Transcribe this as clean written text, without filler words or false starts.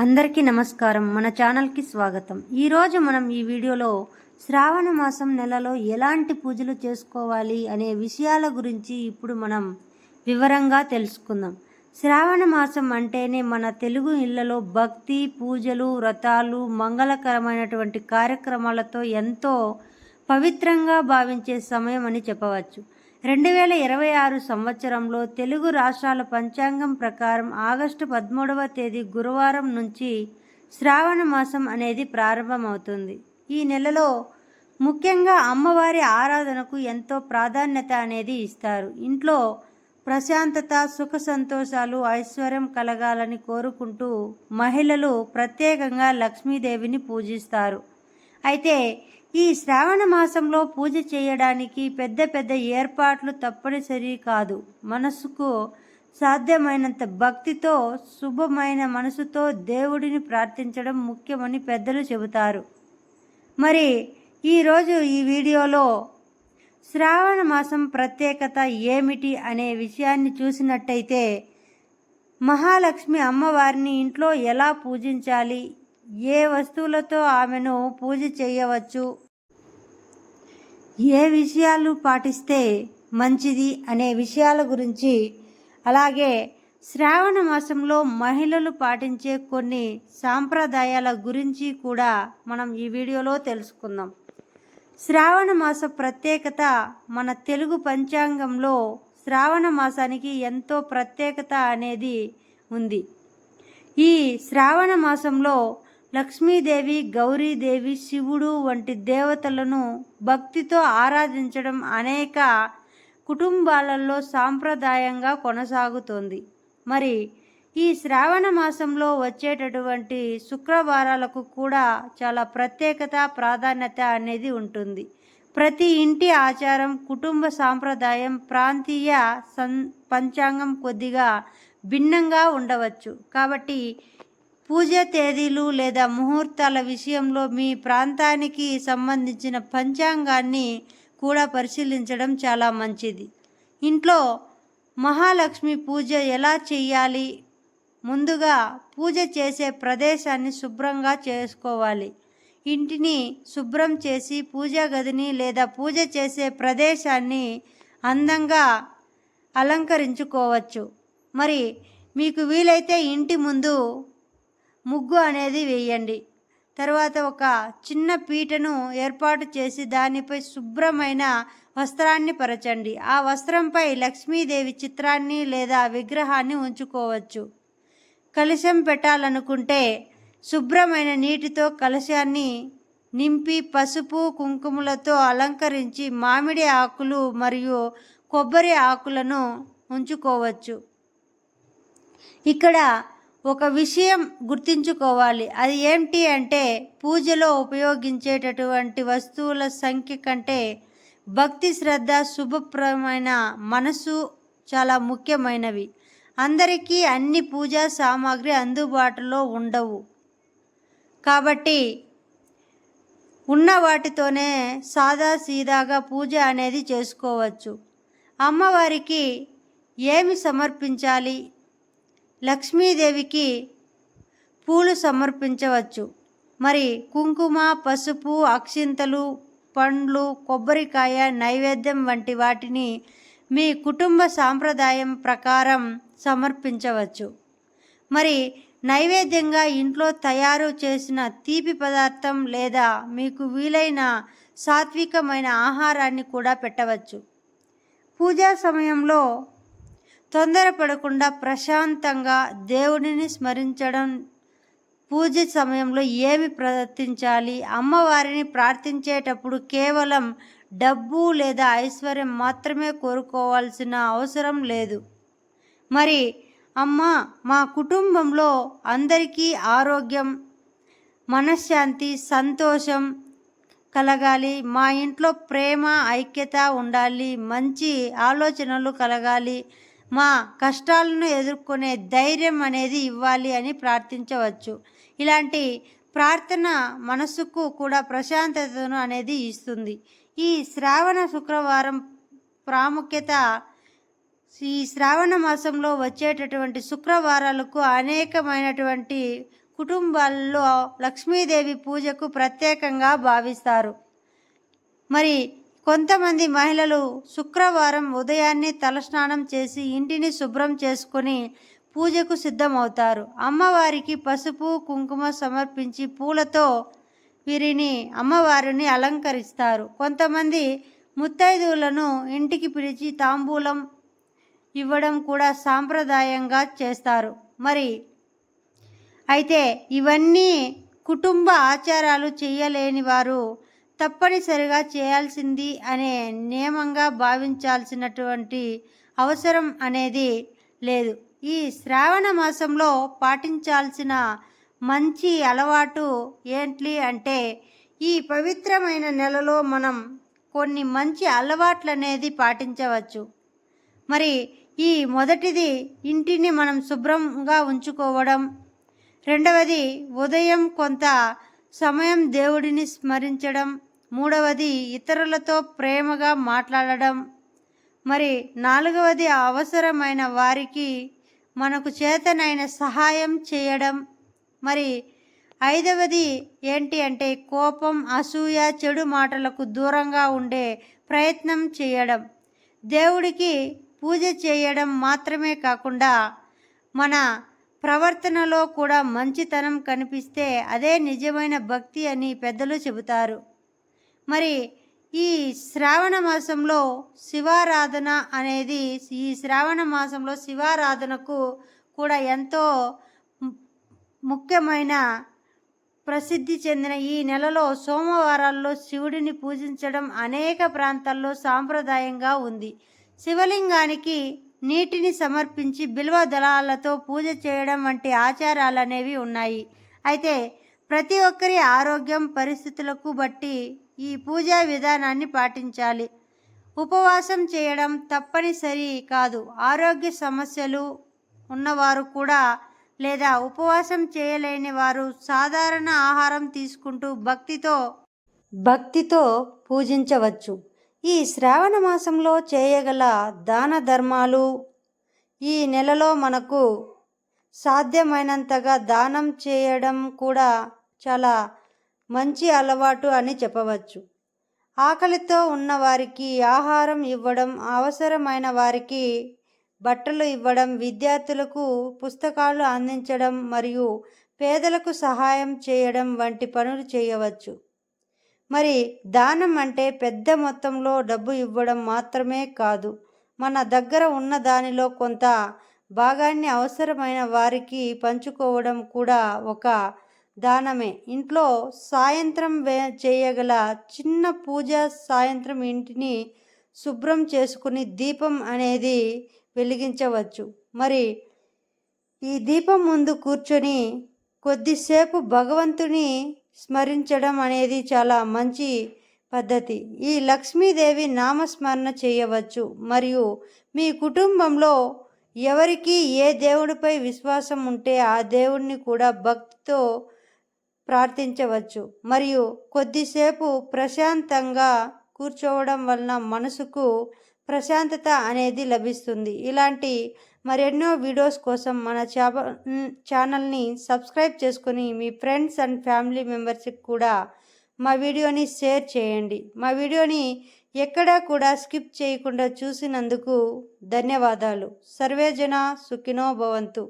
అందరికీ నమస్కారం. మన ఛానల్కి స్వాగతం. ఈరోజు మనం ఈ వీడియోలో శ్రావణ మాసం నెలలో ఎలాంటి పూజలు చేసుకోవాలి అనే విషయాల గురించి ఇప్పుడు మనం వివరంగా తెలుసుకుందాం. శ్రావణ మాసం అంటేనే మన తెలుగు ఇళ్లలో భక్తి, పూజలు, వ్రతాలు, మంగళకరమైనటువంటి కార్యక్రమాలతో ఎంతో పవిత్రంగా భావించే సమయం అని చెప్పవచ్చు. 2026 సంవత్సరంలో తెలుగు రాష్ట్రాల పంచాంగం ప్రకారం ఆగస్టు 13వ తేదీ గురువారం నుంచి శ్రావణ మాసం అనేది ప్రారంభమవుతుంది. ఈ నెలలో ముఖ్యంగా అమ్మవారి ఆరాధనకు ఎంతో ప్రాధాన్యత అనేది ఇస్తారు. ఇంట్లో ప్రశాంతత, సుఖ సంతోషాలు, ఐశ్వర్యం కలగాలని కోరుకుంటూ మహిళలు ప్రత్యేకంగా లక్ష్మీదేవిని పూజిస్తారు. అయితే ఈ శ్రావణ మాసంలో పూజ చేయడానికి పెద్ద పెద్ద ఏర్పాట్లు తప్పనిసరి కాదు. మనసుకు సాధ్యమైనంత భక్తితో, శుభమైన మనసుతో దేవుడిని ప్రార్థించడం ముఖ్యమని పెద్దలు చెబుతారు. మరి ఈరోజు ఈ వీడియోలో శ్రావణ మాసం ప్రత్యేకత ఏమిటి అనే విషయాన్ని చూసినట్టయితే, మహాలక్ష్మి అమ్మవారిని ఇంట్లో ఎలా పూజించాలి, ఏ వస్తువులతో ఆమెను పూజ చేయవచ్చు, ఏ విషయాలు పాటిస్తే మంచిది అనే విషయాల గురించి, అలాగే శ్రావణ మాసంలో మహిళలు పాటించే కొన్ని సాంప్రదాయాల గురించి కూడా మనం ఈ వీడియోలో తెలుసుకుందాం. శ్రావణ మాస ప్రత్యేకత మన తెలుగు పంచాంగంలో శ్రావణ మాసానికి ఎంతో ప్రత్యేకత అనేది ఉంది. ఈ శ్రావణ మాసంలో లక్ష్మీదేవి, గౌరీదేవి, శివుడు వంటి దేవతలను భక్తితో ఆరాధించడం అనేక కుటుంబాలలో సాంప్రదాయంగా కొనసాగుతోంది. మరి ఈ శ్రావణ మాసంలో వచ్చేటటువంటి శుక్రవారాలకు కూడా చాలా ప్రత్యేకత, ప్రాధాన్యత అనేది ఉంటుంది. ప్రతి ఇంటి ఆచారం, కుటుంబ సాంప్రదాయం, ప్రాంతీయ పంచాంగం కొద్దిగా భిన్నంగా ఉండవచ్చు. కాబట్టి పూజ తేదీలు లేదా ముహూర్తాల విషయంలో మీ ప్రాంతానికి సంబంధించిన పంచాంగాన్ని కూడా పరిశీలించడం చాలా మంచిది. ఇంట్లో మహాలక్ష్మి పూజ ఎలా చేయాలి? ముందుగా పూజ చేసే ప్రదేశాన్ని శుభ్రంగా చేసుకోవాలి. ఇంటిని శుభ్రం చేసి పూజా గదిని లేదా పూజ చేసే ప్రదేశాన్ని అందంగా అలంకరించుకోవచ్చు. మరి మీకు వీలైతే ఇంటి ముందు ముగ్గు అనేది వేయండి. తర్వాత ఒక చిన్న పీటను ఏర్పాటు చేసి దానిపై శుభ్రమైన వస్త్రాన్ని పరచండి. ఆ వస్త్రంపై లక్ష్మీదేవి చిత్రాన్ని లేదా విగ్రహాన్ని ఉంచుకోవచ్చు. కలశం పెట్టాలనుకుంటే శుభ్రమైన నీటితో కలశాన్ని నింపి పసుపు, కుంకుమలతో అలంకరించి మామిడి ఆకులు మరియు కొబ్బరి ఆకులను ఉంచుకోవచ్చు. ఇక్కడ ఒక విషయం గుర్తుంచుకోవాలి. అది ఏమిటి అంటే, పూజలో ఉపయోగించేటటువంటి వస్తువుల సంఖ్య కంటే భక్తి, శ్రద్ధ, శుభప్రదమైన మనసు చాలా ముఖ్యమైనవి. అందరికీ అన్ని పూజా సామాగ్రి అందుబాటులో ఉండవు. కాబట్టి ఉన్న వాటితోనే సాదాసీదాగా పూజ అనేది చేసుకోవచ్చు. అమ్మవారికి ఏమి సమర్పించాలి? లక్ష్మీదేవికి పూలు సమర్పించవచ్చు. మరి కుంకుమ, పసుపు, అక్షింతలు, పండ్లు, కొబ్బరికాయ నైవేద్యం వంటి వాటిని మీ కుటుంబ సాంప్రదాయం ప్రకారం సమర్పించవచ్చు. మరి నైవేద్యంగా ఇంట్లో తయారు చేసిన తీపి పదార్థం లేదా మీకు వీలైన సాత్వికమైన ఆహారాన్ని కూడా పెట్టవచ్చు. పూజా సమయంలో తొందరపడకుండా ప్రశాంతంగా దేవుడిని స్మరించడం. పూజ సమయంలో ఏమి ప్రార్థించాలి? అమ్మవారిని ప్రార్థించేటప్పుడు కేవలం డబ్బు లేదా ఐశ్వర్యం మాత్రమే కోరుకోవాల్సిన అవసరం లేదు. మరి అమ్మ, మా కుటుంబంలో అందరికీ ఆరోగ్యం, మనశ్శాంతి, సంతోషం కలగాలి, మా ఇంట్లో ప్రేమ, ఐక్యత ఉండాలి, మంచి ఆలోచనలు కలగాలి, మా కష్టాలను ఎదుర్కొనే ధైర్యం అనేది ఇవ్వాలి అని ప్రార్థించవచ్చు. ఇలాంటి ప్రార్థన మనసుకు కూడా ప్రశాంతతను అనేది ఇస్తుంది. ఈ శ్రావణ శుక్రవారం ప్రాముఖ్యత, ఈ శ్రావణ మాసంలో వచ్చేటటువంటి శుక్రవారాలకు అనేకమైనటువంటి కుటుంబాల్లో లక్ష్మీదేవి పూజకు ప్రత్యేకంగా భావిస్తారు. మరి కొంతమంది మహిళలు శుక్రవారం ఉదయాన్నే తలస్నానం చేసి ఇంటిని శుభ్రం చేసుకొని పూజకు సిద్ధమవుతారు. అమ్మవారికి పసుపు కుంకుమ సమర్పించి పూలతో వీరిని అమ్మవారిని అలంకరిస్తారు. కొంతమంది ముత్తైదువులను ఇంటికి పిలిచి తాంబూలం ఇవ్వడం కూడా సాంప్రదాయంగా చేస్తారు. మరి అయితే ఇవన్నీ కుటుంబ ఆచారాలు చేయలేని వారు తప్పనిసరిగా చేయాల్సింది అనే నియమంగా భావించాల్సినటువంటి అవసరం అనేది లేదు. ఈ శ్రావణ మాసంలో పాటించాల్సిన మంచి అలవాటు ఏంటి అంటే, ఈ పవిత్రమైన నెలలో మనం కొన్ని మంచి అలవాట్లు అనేది పాటించవచ్చు. మరి ఈ మొదటిది ఇంటిని మనం శుభ్రంగా ఉంచుకోవడం. రెండవది ఉదయం కొంత సమయం దేవుడిని స్మరించడం. మూడవది ఇతరులతో ప్రేమగా మాట్లాడడం. మరి నాలుగవది అవసరమైన వారికి మనకు చేతనైన సహాయం చేయడం. మరి ఐదవది ఏంటి అంటే కోపం, అసూయ, చెడు మాటలకు దూరంగా ఉండే ప్రయత్నం చేయడం. దేవుడికి పూజ చేయడం మాత్రమే కాకుండా మన ప్రవర్తనలో కూడా మంచితనం కనిపిస్తే అదే నిజమైన భక్తి అని పెద్దలు చెబుతారు. మరి ఈ శ్రావణ మాసంలో శివారాధన అనేది, ఈ శ్రావణ మాసంలో శివారాధనకు కూడా ఎంతో ముఖ్యమైన ప్రసిద్ధి చెందిన ఈ నెలలో సోమవారాల్లో శివుడిని పూజించడం అనేక ప్రాంతాల్లో సాంప్రదాయంగా ఉంది. శివలింగానికి నీటిని సమర్పించి బిల్వ దళాలతో పూజ చేయడం వంటి ఆచారాలు అనేవి ఉన్నాయి. అయితే ప్రతి ఒక్కరి ఆరోగ్యం పరిస్థితులకు బట్టి ఈ పూజా విధానాన్ని పాటించాలి. ఉపవాసం చేయడం తప్పనిసరి కాదు. ఆరోగ్య సమస్యలు ఉన్నవారు కూడా లేదా ఉపవాసం చేయలేని వారు సాధారణ ఆహారం తీసుకుంటూ భక్తితో పూజించవచ్చు. ఈ శ్రావణ మాసంలో చేయగల దాన ధర్మాలు, ఈ నెలలో మనకు సాధ్యమైనంతగా దానం చేయడం కూడా చాలా మంచి అలవాటు అని చెప్పవచ్చు. ఆకలితో ఉన్నవారికి ఆహారం ఇవ్వడం, అవసరమైన వారికి బట్టలు ఇవ్వడం, విద్యార్థులకు పుస్తకాలు అందించడం మరియు పేదలకు సహాయం చేయడం వంటి పనులు చేయవచ్చు. మరి దానం అంటే పెద్ద మొత్తంలో డబ్బు ఇవ్వడం మాత్రమే కాదు, మన దగ్గర ఉన్న దానిలో కొంత భాగాన్ని అవసరమైన వారికి పంచుకోవడం కూడా ఒక దానమే. ఇంట్లో సాయంత్రం చేయగల చిన్న పూజ, సాయంత్రం ఇంటిని శుభ్రం చేసుకుని దీపం అనేది వెలిగించవచ్చు. మరి ఈ దీపం ముందు కూర్చొని కొద్దిసేపు భగవంతుని స్మరించడం అనేది చాలా మంచి పద్ధతి. ఈ లక్ష్మీదేవి నామస్మరణ చేయవచ్చు. మరియు మీ కుటుంబంలో ఎవరికి ఏ దేవుడిపై విశ్వాసం ఉంటే ఆ దేవుడిని కూడా భక్తితో ప్రార్థించవచ్చు. మరియు కొద్దిసేపు ప్రశాంతంగా కూర్చోవడం వలన మనసుకు ప్రశాంతత అనేది లభిస్తుంది. ఇలాంటి మరెన్నో వీడియోస్ కోసం మన ఛానల్ని సబ్స్క్రైబ్ చేసుకొని మీ ఫ్రెండ్స్ అండ్ ఫ్యామిలీ మెంబర్స్కి కూడా మా వీడియోని షేర్ చేయండి. మా వీడియోని ఎక్కడా కూడా స్కిప్ చేయకుండా చూసినందుకు ధన్యవాదాలు. సర్వే జన సుఖినో భవంతు.